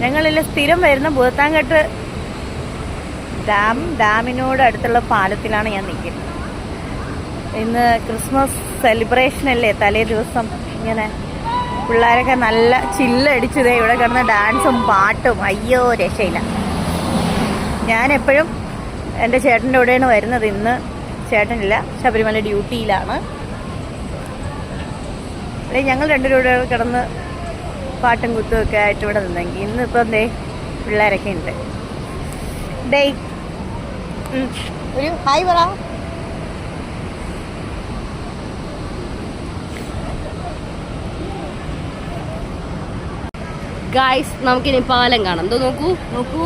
ഞങ്ങളിൽ സ്ഥിരം വരുന്ന ഭൂത്താൻകെട്ട് ഡാമിനോട് അടുത്തുള്ള പാലത്തിലാണ് ഞാൻ നിൽക്കുന്നത്. ഇന്ന് ക്രിസ്മസ് സെലിബ്രേഷൻ അല്ലേ, തലേ ദിവസം ഇങ്ങനെ പിള്ളേരൊക്കെ നല്ല ചില്ലടിച്ചതേ ഇവിടെ കിടന്ന് ഡാൻസും പാട്ടും. അയ്യോ രക്ഷയില്ല. ഞാനെപ്പോഴും എൻ്റെ ചേട്ടൻ്റെ കൂടെയാണ് വരുന്നത്. ഇന്ന് ചേട്ടനില്ല, ശബരിമല ഡ്യൂട്ടിയിലാണ്. അല്ലെങ്കിൽ ഞങ്ങൾ രണ്ടുപേരുടെ കിടന്ന് പാട്ടും കുത്തുമൊക്കെ ആയിട്ട് ഇവിടെ നിന്നെങ്കിൽ ഇന്നിപ്പം ദേ പിള്ളേരൊക്കെ ഉണ്ട്. ഡേ ഒരു ഹായ് പറ. ഗായ്സ്, നമുക്കിനി പാലം കാണാം. എന്തോ നോക്കൂ നോക്കൂ.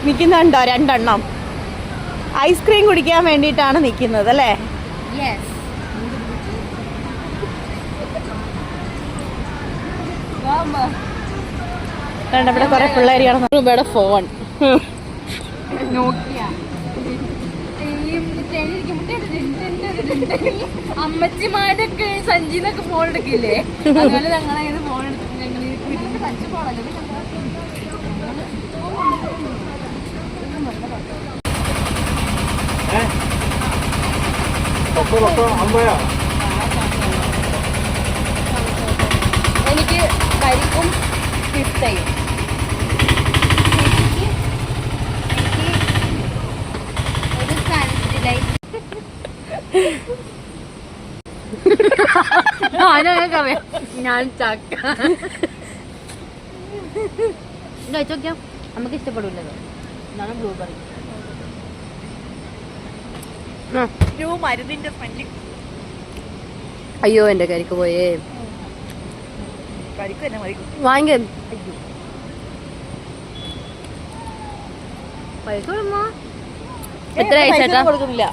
നിൽക്കുന്നുണ്ടോ രണ്ടെണ്ണം? ഐസ്ക്രീം കുടിക്കാൻ വേണ്ടിയിട്ടാണ് നിൽക്കുന്നത് അല്ലേ? ഇവിടെ കുറെ പിള്ളേർ ഇവിടെ ഫോൺ അമ്മച്ചിമാരൊക്കെ സഞ്ജീനൊക്കെ ഫോൺ എടുക്കില്ലേ, അതുപോലെ ഞങ്ങളങ്ങനെ ഫോൺ എടുത്തിട്ട് ഞങ്ങൾ പഞ്ച് ഫോണല്ലോ. എനിക്ക് കരിക്കും പിസ്തയും. ഒരു സൺലൈറ്റ് ഞാൻ ചക്ക കഴിച്ചോക്കാം. നമുക്ക് ഇഷ്ടപ്പെടില്ലത്. ഇതാണ് ബ്ലൂബെറി. മരുന്നിന്റെ സ്മെല്ല്. അയ്യോ എന്റെ കരിക്ക് പോയേ. വാങ്ങിക്ക പൈസ കൊടുക്കുമ്പോ എത്ര ആഴ്ച കൊടുക്കുന്നില്ല.